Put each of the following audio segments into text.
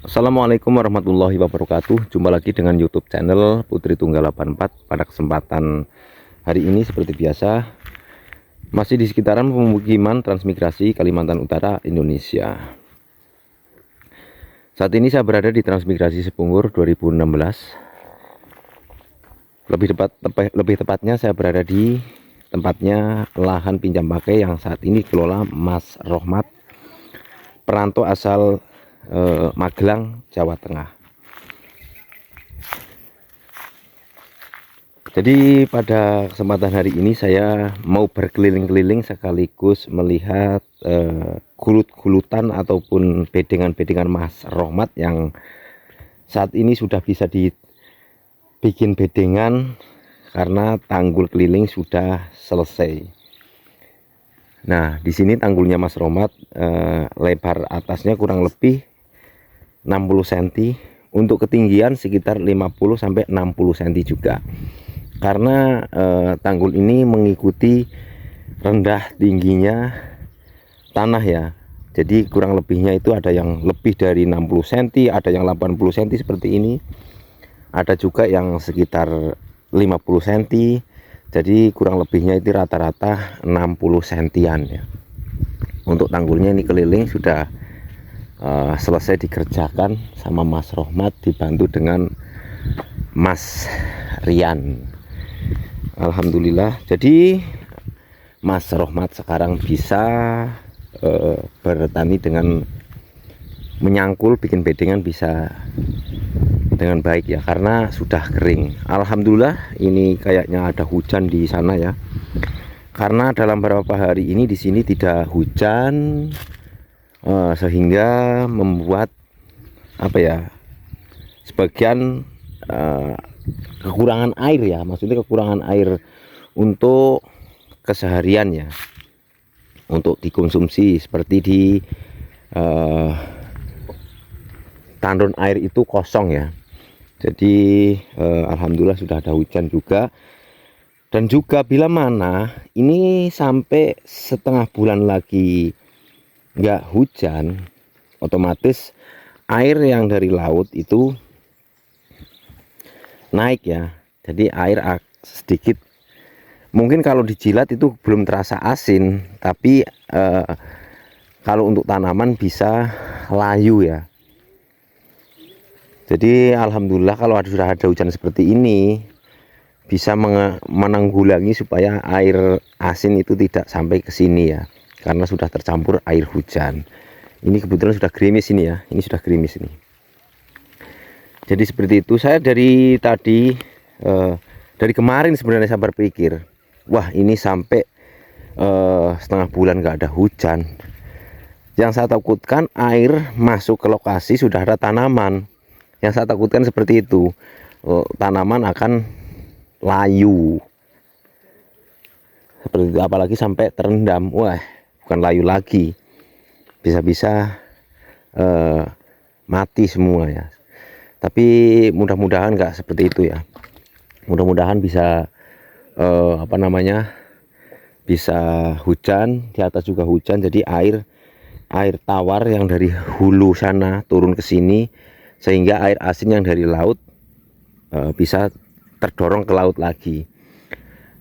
Assalamualaikum warahmatullahi wabarakatuh. Jumpa lagi dengan YouTube channel Putri Tunggal 84. Pada kesempatan hari ini seperti biasa masih di sekitaran pemukiman transmigrasi Kalimantan Utara, Indonesia. Saat ini saya berada di transmigrasi Sepungur 2016. Lebih tepatnya saya berada di tempatnya lahan pinjam pakai yang saat ini dikelola Mas Rohmat, perantau asal Magelang, Jawa Tengah. Jadi pada kesempatan hari ini saya mau berkeliling-keliling sekaligus melihat gulut-gulutan ataupun bedengan-bedengan Mas Rohmat yang saat ini sudah bisa dibikin bedengan karena tanggul keliling sudah selesai. Nah, di sini tanggulnya Mas Rohmat lebar atasnya kurang lebih 60 cm, untuk ketinggian sekitar 50 sampai 60 cm juga. Karena tanggul ini mengikuti rendah tingginya tanah ya. Jadi kurang lebihnya itu ada yang lebih dari 60 cm, ada yang 80 cm seperti ini. Ada juga yang sekitar 50 cm. Jadi kurang lebihnya itu rata-rata 60 cm ya. Untuk tanggulnya ini keliling sudah selesai dikerjakan sama Mas Rohmat dibantu dengan Mas Rian. Alhamdulillah, jadi Mas Rohmat sekarang bisa bertani dengan menyangkul, bikin bedengan bisa dengan baik ya, karena sudah kering. Alhamdulillah, ini kayaknya ada hujan di sana ya, karena dalam beberapa hari ini di sini tidak hujan, sehingga membuat sebagian kekurangan air ya, maksudnya kekurangan air untuk keseharian ya, untuk dikonsumsi seperti di tandon air itu kosong ya. Jadi alhamdulillah sudah ada hujan juga. Dan juga bila mana ini sampai setengah bulan lagi nggak hujan, otomatis air yang dari laut itu naik ya. Jadi air sedikit, mungkin kalau dijilat itu belum terasa asin, tapi kalau untuk tanaman bisa layu ya. Jadi alhamdulillah kalau sudah ada hujan seperti ini bisa menanggulangi supaya air asin itu tidak sampai ke sini ya, karena sudah tercampur air hujan. Ini kebetulan sudah gerimis ini ya, ini sudah gerimis ini. Jadi seperti itu. Saya dari tadi dari kemarin sebenarnya saya berpikir, wah ini sampai setengah bulan nggak ada hujan. Yang saya takutkan air masuk ke lokasi sudah ada tanaman. Yang saya takutkan seperti itu, tanaman akan layu seperti itu, apalagi sampai terendam. Wah, bukan layu lagi, bisa-bisa mati semua ya. Tapi mudah-mudahan nggak seperti itu ya. Mudah-mudahan bisa bisa hujan, di atas juga hujan, jadi air tawar yang dari hulu sana turun ke sini, sehingga air asin yang dari laut bisa terdorong ke laut lagi.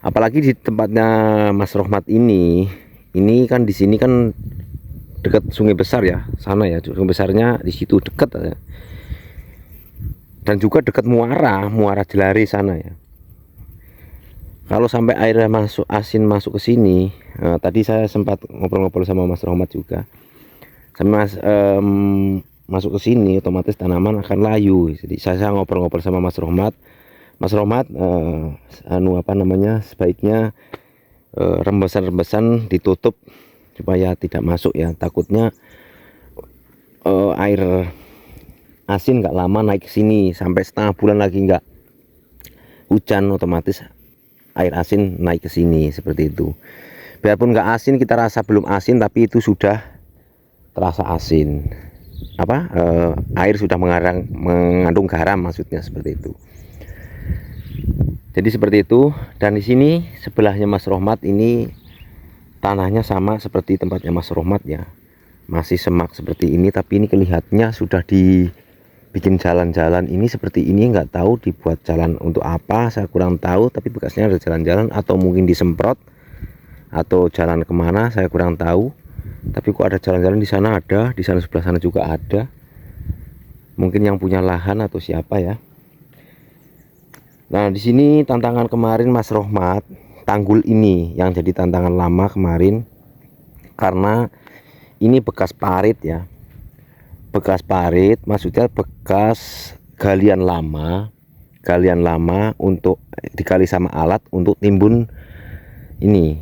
Apalagi di tempatnya Mas Rohmat ini kan di sini kan dekat sungai besar ya, sana ya, sungai besarnya di situ dekat ya. Dan juga dekat muara Jelari sana ya. Kalau sampai airnya asin masuk ke sini, tadi saya sempat ngobrol-ngobrol sama Mas Rohmat juga, sama masuk ke sini otomatis tanaman akan layu. Jadi saya ngobrol-ngobrol sama Mas Rohmat. Mas Rohmat sebaiknya rembesan-rembesan ditutup supaya tidak masuk ya, takutnya air asin nggak lama naik ke sini, sampai setengah bulan lagi nggak hujan, otomatis air asin naik ke sini seperti itu. Biarpun nggak asin, kita rasa belum asin, tapi itu sudah terasa asin. Air sudah mengandung garam, maksudnya seperti itu. Jadi seperti itu. Dan di sini sebelahnya Mas Rohmat ini tanahnya sama seperti tempatnya Mas Rohmat ya, masih semak seperti ini, tapi ini kelihatannya sudah bikin jalan-jalan ini seperti ini, nggak tahu dibuat jalan untuk apa, saya kurang tahu, tapi bekasnya ada jalan-jalan atau mungkin disemprot atau jalan kemana saya kurang tahu. Tapi kok ada jalan-jalan di sana, ada di sana, sebelah sana juga ada, mungkin yang punya lahan atau siapa ya. Nah, di sini tantangan kemarin Mas Rohmat, tanggul ini yang jadi tantangan lama kemarin, karena ini bekas parit ya. Bekas parit maksudnya bekas galian lama untuk digali sama alat untuk timbun ini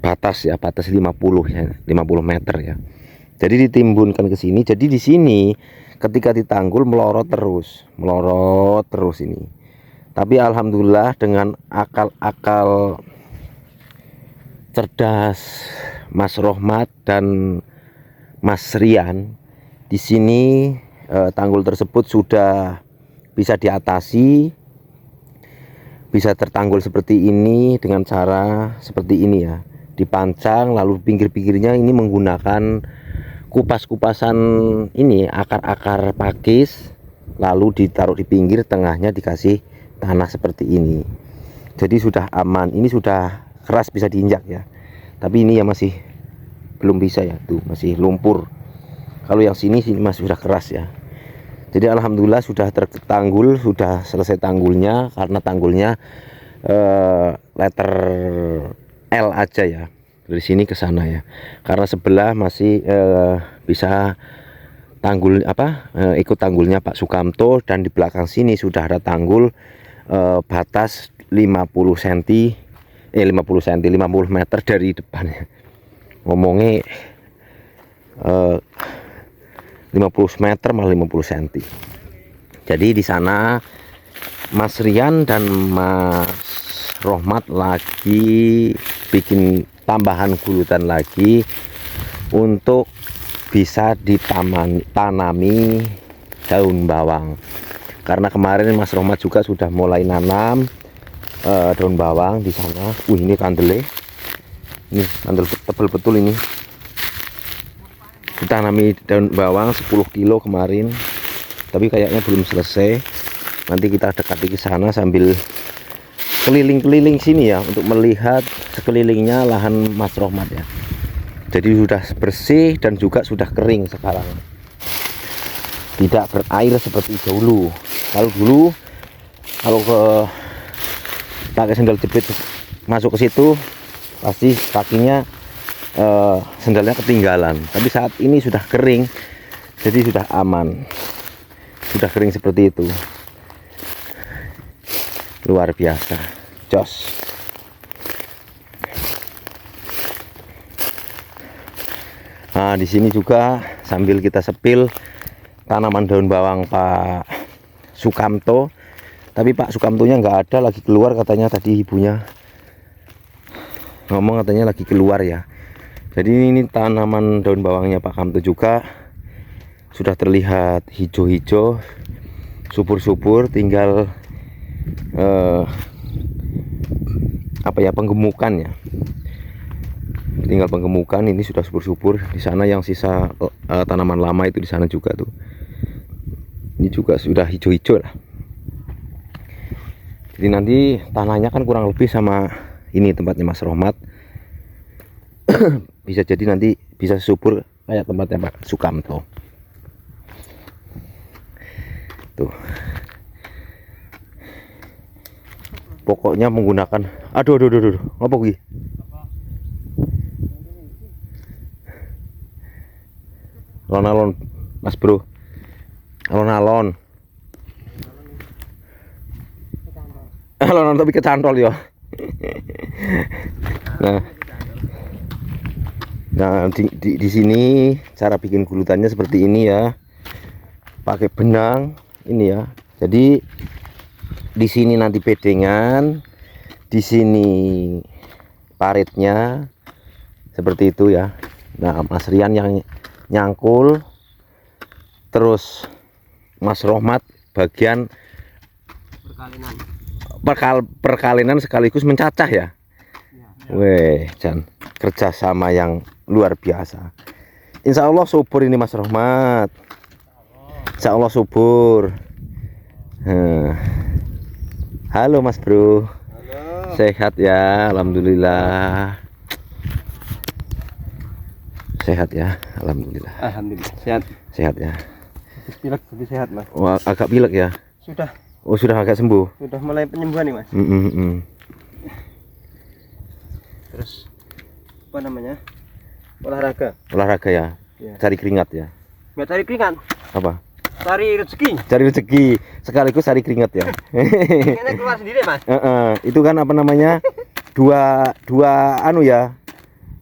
batas ya, batas 50 ya, 50 meter ya. Jadi ditimbunkan ke sini. Jadi di sini ketika ditanggul melorot terus ini. Tapi alhamdulillah dengan akal-akal cerdas Mas Rohmat dan Mas Rian, di sini tanggul tersebut sudah bisa diatasi, bisa tertanggul seperti ini dengan cara seperti ini ya, dipancang, lalu pinggir-pinggirnya ini menggunakan kupas-kupasan ini, akar-akar pakis, lalu ditaruh di pinggir, tengahnya dikasih tanah seperti ini. Jadi sudah aman, ini sudah keras bisa diinjak ya, tapi ini ya masih belum bisa ya, tuh masih lumpur. Kalau yang sini masih sudah keras ya. Jadi alhamdulillah sudah tertanggul, sudah selesai tanggulnya, karena tanggulnya letter L aja ya, dari sini ke sana ya, karena sebelah masih bisa tanggul ikut tanggulnya Pak Sukamto, dan di belakang sini sudah ada tanggul batas 50 cm 50 meter dari depannya, ngomongnya 50 meter malah 50 cm. Jadi di sana Mas Rian dan Mas Rohmat lagi bikin tambahan gulutan lagi untuk bisa ditanami daun bawang. Karena kemarin Mas Rohmat juga sudah mulai nanam daun bawang di sana. Ini kandele, ini kandel tebel betul ini. Ditanami daun bawang 10 kilo kemarin, tapi kayaknya belum selesai. Nanti kita dekati ke sana sambil keliling-keliling sini ya, untuk melihat sekelilingnya lahan Mas Rohmat ya. Jadi sudah bersih dan juga sudah kering sekarang, tidak berair seperti dulu. Kalau dulu pakai sendal jepit masuk ke situ pasti kakinya sendalnya ketinggalan. Tapi saat ini sudah kering, jadi sudah aman, sudah kering seperti itu. Luar biasa, jos. Nah, di sini juga sambil kita sepil tanaman daun bawang Pak Sukamto, tapi Pak Sukamtonya nggak ada, lagi keluar katanya, tadi ibunya ngomong katanya lagi keluar ya. Jadi ini tanaman daun bawangnya Pak Kamto juga sudah terlihat hijau-hijau, subur-subur, tinggal penggemukan ya, tinggal penggemukan. Ini sudah subur-subur. Di sana yang sisa tanaman lama itu di sana juga tuh, ini juga sudah hijau-hijau lah. Jadi nanti tanahnya kan kurang lebih sama ini tempatnya Mas Rohmat. Bisa jadi nanti bisa subur kayak tempatnya Pak Sukamto tuh. Pokoknya menggunakan aduh apa gue alon-alon Mas Bro, alon-alon tapi kecantol ya. Nah di sini cara bikin gulutannya seperti ini ya, pakai benang ini ya. Jadi di sini nanti bedengan, di sini paritnya seperti itu ya. Nah, Mas Rian yang nyangkul, terus Mas Rohmat bagian perkalinan sekaligus mencacah ya. Weh, Jan, kerjasama yang luar biasa. Insya Allah subur ini Mas Rohmat. Insya Allah subur. Halo Mas Bro. Halo. Sehat ya, alhamdulillah. Sehat ya, alhamdulillah. Alhamdulillah sehat. Sehat ya. Pilek lebih sehat mas. Wah, agak pilek ya. Sudah. Oh, sudah agak sembuh. Sudah mulai penyembuhan nih mas. Terus apa namanya? Olahraga. Olahraga ya. Ya. Cari keringat ya. Nggak cari keringat. Apa? Cari rezeki. Cari rezeki sekaligus cari keringat ya. Keringatnya keluar sendiri mas. Itu kan apa namanya? Dua anu ya.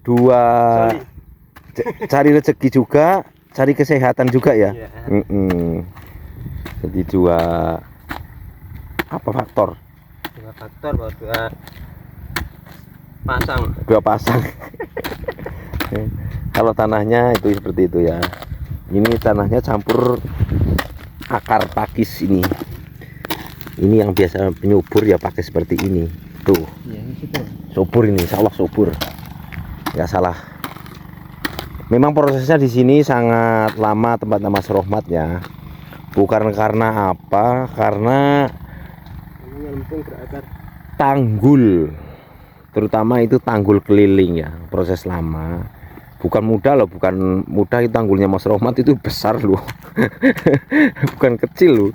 Dua Sorry. cari rezeki juga, cari kesehatan juga ya. Iya. Jadi dua apa faktor? Dua faktor bahwa dua pasang. Kalau tanahnya itu seperti itu ya. Ini tanahnya campur akar pakis ini. Ini yang biasa penyubur ya pakai seperti ini. Tuh. Iya, ini subur. Subur ini, insya Allah subur. Nggak salah. Memang prosesnya di sini sangat lama tempatnya Mas Rohmat ya. Bukan karena apa? Karena tanggul. Terutama itu tanggul keliling ya. Proses lama. Bukan mudah loh, bukan mudah. Itu tanggulnya Mas Rohmat itu besar loh. Bukan kecil loh.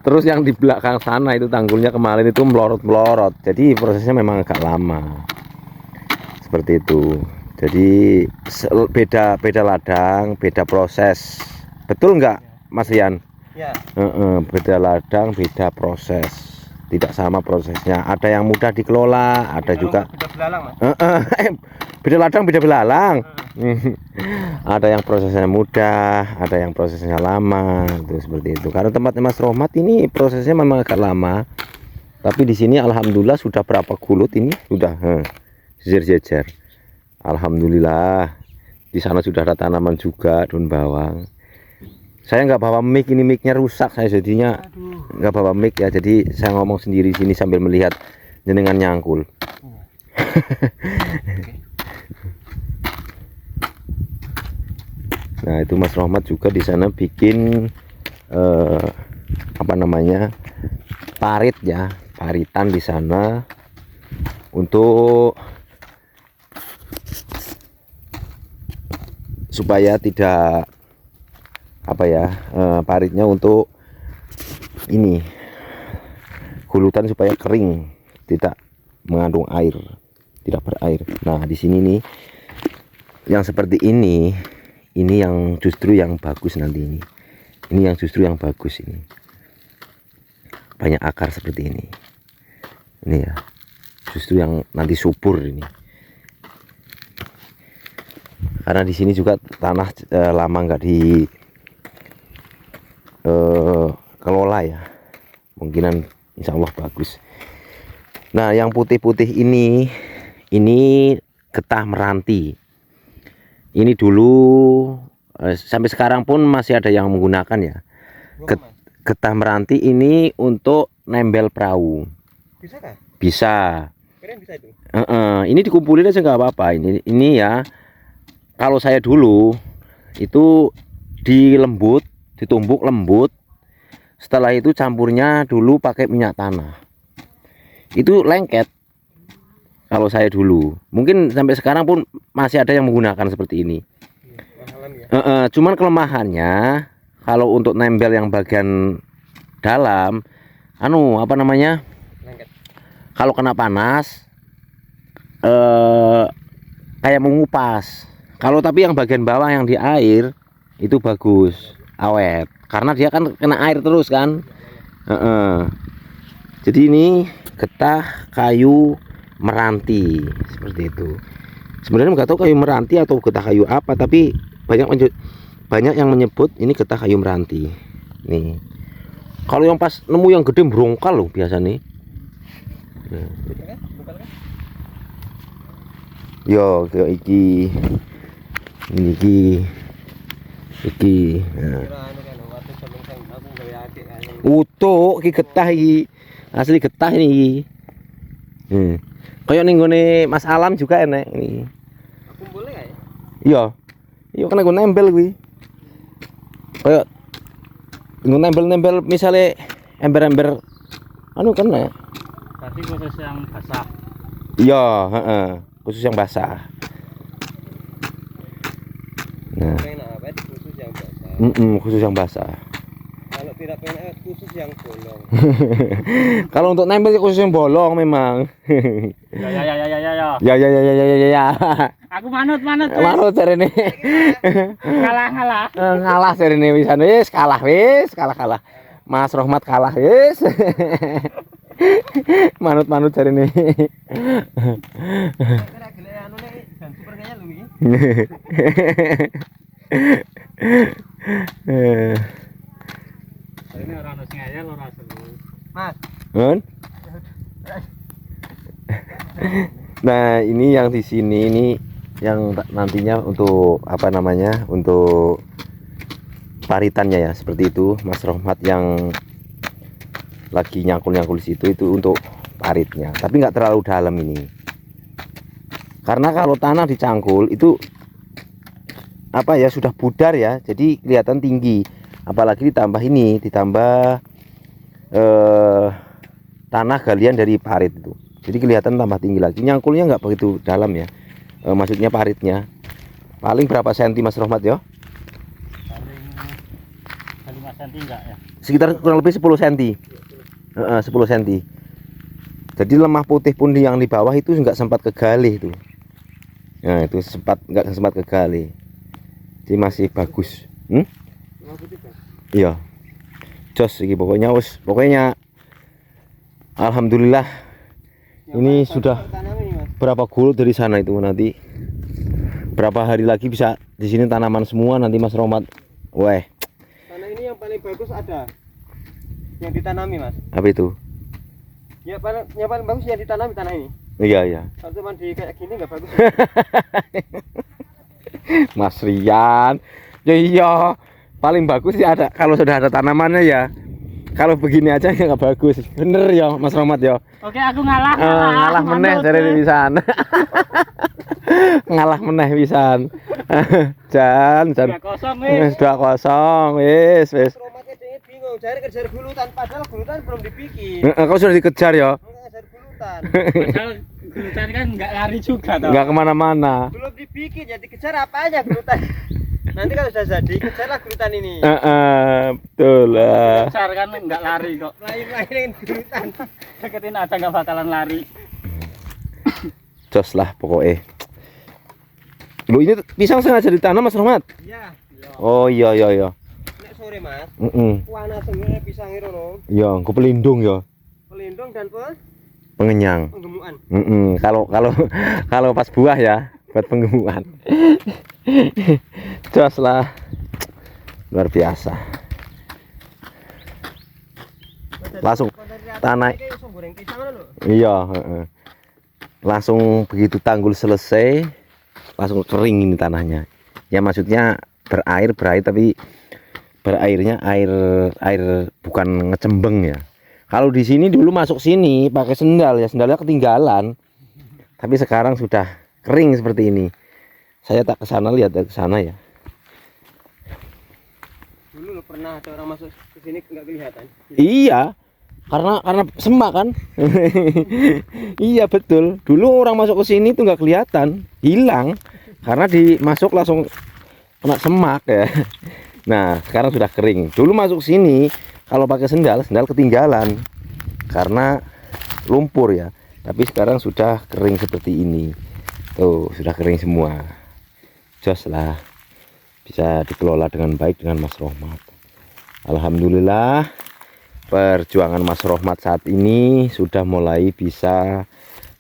Terus yang di belakang sana itu tanggulnya kemarin itu melorot-melorot. Jadi prosesnya memang agak lama. Seperti itu. Jadi beda ladang, beda proses. Betul nggak, Mas Rian? Ya. Beda ladang, beda proses. Tidak sama prosesnya. Ada yang mudah dikelola, ada juga. Beda belalang, mas. Beda ladang, beda belalang. Ada yang prosesnya mudah, ada yang prosesnya lama. Itu seperti itu. Karena tempatnya Mas Rohmat ini prosesnya memang agak lama. Tapi di sini alhamdulillah sudah berapa gulut ini? Sudah jejer-jejer. Alhamdulillah. Di sana sudah ada tanaman juga, daun bawang. Saya nggak bawa mic, ini micnya rusak saya jadinya. Nggak bawa mic ya, jadi saya ngomong sendiri sini sambil melihat jenengan nyangkul. Nah itu Mas Rohmat juga di sana bikin apa namanya, parit ya, paritan di sana untuk supaya tidak apa ya, paritnya untuk ini gulutan supaya kering, tidak mengandung air, tidak berair. Nah di sini nih yang seperti ini yang justru yang bagus nanti ini yang justru yang bagus ini, banyak akar seperti ini ya, justru yang nanti subur ini. Karena di sini juga tanah lama nggak di kelola ya, kemungkinan insya Allah bagus. Nah yang putih-putih ini getah meranti. Ini dulu sampai sekarang pun masih ada yang menggunakan ya. Getah meranti ini untuk nembel perahu. Bisa kah? Bisa. Keren bisa itu. Ini dikumpulin aja nggak apa-apa. Ini ya. Kalau saya dulu itu dilembut, ditumbuk lembut. Setelah itu campurnya dulu pakai minyak tanah. Itu lengket. Kalau saya dulu, mungkin sampai sekarang pun masih ada yang menggunakan seperti ini. Ya. Cuman kelemahannya kalau untuk nembel yang bagian dalam, apa namanya? Lengket. Kalau kena panas, kayak mengupas. Kalau tapi yang bagian bawah yang di air itu bagus, awet. Karena dia kan kena air terus kan. Jadi ini getah kayu meranti seperti itu. Sebenarnya nggak tahu kayu meranti atau getah kayu apa, tapi banyak yang menyebut ini getah kayu meranti. Nih, kalau yang pas nemu yang gede brongkal loh biasa nih. Yo, ke iki. Iki. Utuh iki getah iki. Asli getah ini. Kayak ning gone Mas Alam juga enek ini. Kumpulnya kayak? Iya. Iya kena gue nempel kuwi. Kayak nempel-nempel misalnya ember-ember anu kan ya. Berarti khusus yang basah. Iya, heeh, khusus yang basah. Nah, Pengen awet khusus yang basah. khusus yang basah. Kalau tidak pengen awet khusus yang bolong. Kalau untuk nempel khusus yang bolong memang. Ya. Ya. Ya. Aku manut. Manut jarene. Ngalah. Ngalah jarene wisan wis kalah. Mas Rohmat kalah wis. Manut jarene. Kira gile anu nih dan super ngeyel lho iki. Ini orang harus ngeyel orang seru. Mas, Nun? Nah, ini yang di sini ini yang nantinya untuk apa namanya? Untuk paritannya ya, seperti itu. Mas Rohmat yang lagi nyangkul-nyangkul di situ itu untuk paritnya. Tapi nggak terlalu dalam ini. Karena kalau tanah dicangkul itu apa ya, sudah pudar ya. Jadi kelihatan tinggi. Apalagi ditambah tanah galian dari parit itu. Jadi kelihatan tambah tinggi lagi. Nyangkulnya nggak begitu dalam ya. Maksudnya paritnya. Paling berapa senti Mas Rohmat ya? Paling 5 cm enggak ya? Sekitar kurang lebih 10 cm. 10 cm. Jadi lemah putih pun yang di bawah itu nggak sempat kegali itu. Nah, itu nggak sempat kegali. Jadi masih bagus. Iya. Jos iki pokoknya alhamdulillah ini sudah berapa gulung dari sana itu nanti. Berapa hari lagi bisa di sini tanaman semua nanti Mas Rohmat. Weh. Tanah ini yang paling bagus ada yang ditanami, Mas. Apa itu? Yang paling bagus yang ditanami tanah ini. Iya. Kalau cuma di kayak gini nggak bagus. Mas Rian. Ya iya. Paling bagus ya ada kalau sudah ada tanamannya ya. Kalau begini aja ya nggak bagus. Bener ya Mas Rohmat ya. Oke, aku ngalah. Ngalah meneh dari pisan. Ngalah meneh pisan. Jan. 2-0 wis. 2-0 wis. Romatnya dia bingung, cari kejar gulutan padahal gulutan belum dibikin. Kau sudah dikejar ya? Ngejar gulutan. Padahal gulutan kan enggak lari juga toh. Nggak kemana-mana. Belum dibikin, ya dikejar apa aja gulutan. Nanti kalau sudah jadi, kejarlah gulutan ini. Betul lah. Besar kan enggak lari kok. Lain-lain gulutan. Deketin aja enggak bakalan lari. Jos lah pokoknya. Lu ini pisang sengaja ditanam Mas Rohmat? Iya. Oh iya. Nek sore, Mas. Panas semua pisang itu loh. Iya, engko pelindung ya. Pelindung dan Pengenyang. penggemukan. Kalau pas buah ya, buat penggemukan. Jos lah. Luar biasa. Langsung tanah. Iya, langsung begitu tanggul selesai langsung kering ini tanahnya ya, maksudnya berair tapi berairnya air bukan ngecembeng ya. Kalau di sini dulu masuk sini pakai sendal ya, sendalnya ketinggalan, tapi sekarang sudah kering seperti ini. Saya tak kesana, lihat dari sana ya. Dulu pernah ada orang masuk ke sini nggak kelihatan. Iya, karena semak kan. Iya betul, dulu orang masuk ke sini tuh nggak kelihatan, hilang karena dimasuk langsung kena semak ya. Nah sekarang sudah kering. Dulu masuk sini kalau pakai sendal ketinggalan karena lumpur ya, tapi sekarang sudah kering seperti ini tuh, sudah kering semua. Jos lah, bisa dikelola dengan baik dengan Mas Rohmat. Alhamdulillah perjuangan Mas Rohmat saat ini sudah mulai bisa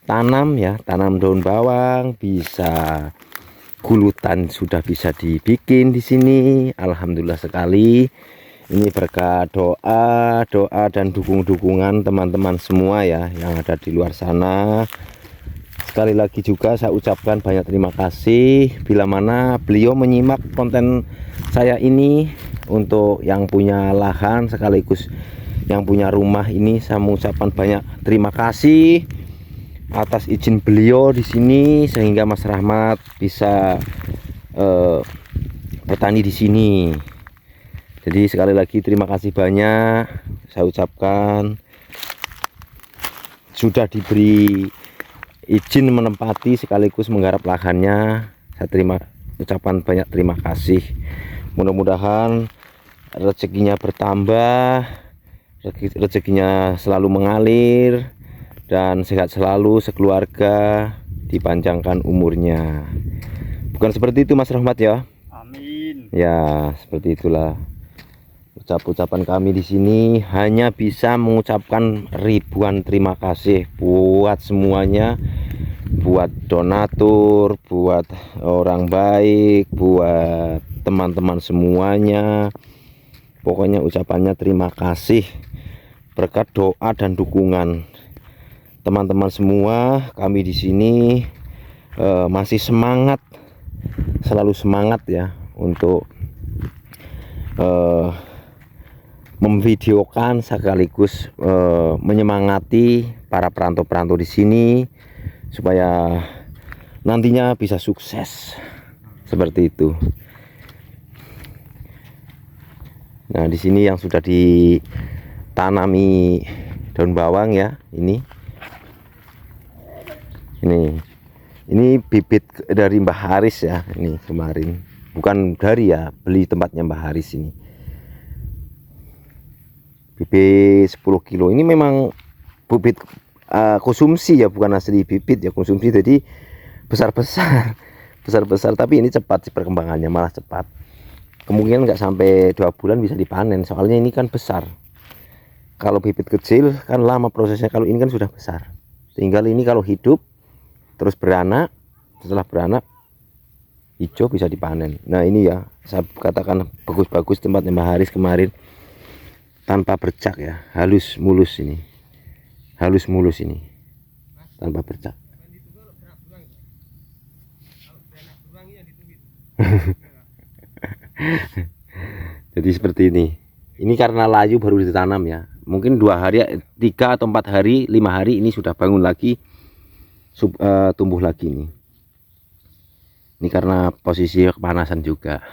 tanam ya, tanam daun bawang, bisa gulutan sudah bisa dibikin di sini. Alhamdulillah sekali. Ini berkat doa dan dukungan teman-teman semua ya yang ada di luar sana. Sekali lagi juga saya ucapkan banyak terima kasih bila mana beliau menyimak konten saya ini. Untuk yang punya lahan sekaligus yang punya rumah ini, saya mengucapkan banyak terima kasih atas izin beliau di sini sehingga Mas Rohmat bisa bertani di sini. Jadi sekali lagi terima kasih banyak saya ucapkan, sudah diberi izin menempati sekaligus menggarap lahannya. Saya ucapan banyak terima kasih. Mudah-mudahan rezekinya bertambah, rezekinya selalu mengalir, dan sehat selalu sekeluarga, dipanjangkan umurnya. Bukan seperti itu Mas Rahmat ya? Amin. Ya, seperti itulah. Ucapan kami di sini hanya bisa mengucapkan ribuan terima kasih buat semuanya, buat donatur, buat orang baik, buat teman-teman semuanya. Pokoknya ucapannya terima kasih berkat doa dan dukungan teman-teman semua. Kami di sini masih semangat, selalu semangat ya untuk memvideokan sekaligus menyemangati para perantau-perantau di sini supaya nantinya bisa sukses seperti itu. Nah, di sini yang sudah ditanami daun bawang ya, ini bibit dari Mbah Haris ya, ini kemarin, bukan dari ya, beli tempatnya Mbah Haris ini. Bibit 10 kilo ini memang bibit konsumsi ya, bukan asli bibit ya, konsumsi. Jadi besar-besar tapi ini cepat sih perkembangannya, malah cepat. Kemungkinan nggak sampai 2 bulan bisa dipanen, soalnya ini kan besar. Kalau bibit kecil kan lama prosesnya, kalau ini kan sudah besar. Tinggal ini kalau hidup terus beranak, setelah beranak hijau bisa dipanen. Nah ini ya, saya katakan bagus-bagus tempatnya Mbah Haris kemarin, tanpa bercak ya, halus mulus ini, tanpa bercak. Jadi seperti ini karena layu baru ditanam ya, mungkin 2 hari, 3 atau 4 hari, 5 hari ini sudah bangun lagi, tumbuh lagi nih. Ini karena posisi kepanasan juga.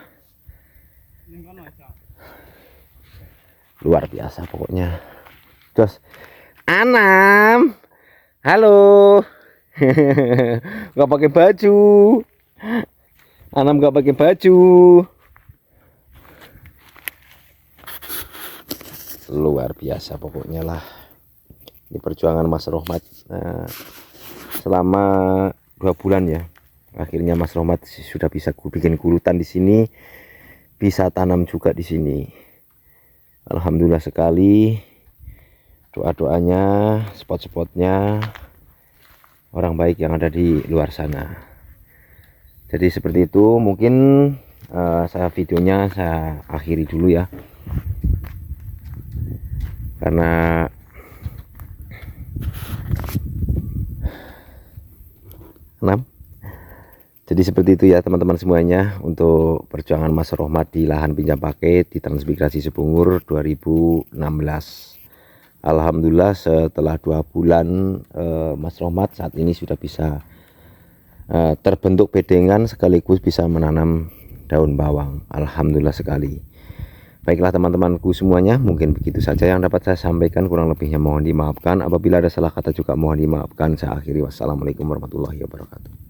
Luar biasa pokoknya. Terus Anam, halo. Nggak pakai baju. Anam nggak pakai baju. Luar biasa pokoknya lah. Ini perjuangan Mas Rohmat. Nah, selama 2 bulan ya, akhirnya Mas Rohmat sudah bisa bikin gulutan di sini, bisa tanam juga di sini. Alhamdulillah sekali. Doa-doanya, spot-spotnya orang baik yang ada di luar sana. Jadi seperti itu. Mungkin videonya saya akhiri dulu ya, karena jadi seperti itu ya teman-teman semuanya, untuk perjuangan Mas Rohmat di lahan pinjam pakai di Transmigrasi Sibungur 2016. Alhamdulillah setelah 2 bulan Mas Rohmat saat ini sudah bisa terbentuk bedengan sekaligus bisa menanam daun bawang. Alhamdulillah sekali. Baiklah teman-temanku semuanya, mungkin begitu saja yang dapat saya sampaikan, kurang lebihnya mohon dimaafkan. Apabila ada salah kata juga mohon dimaafkan. Saya akhiri, wassalamualaikum warahmatullahi wabarakatuh.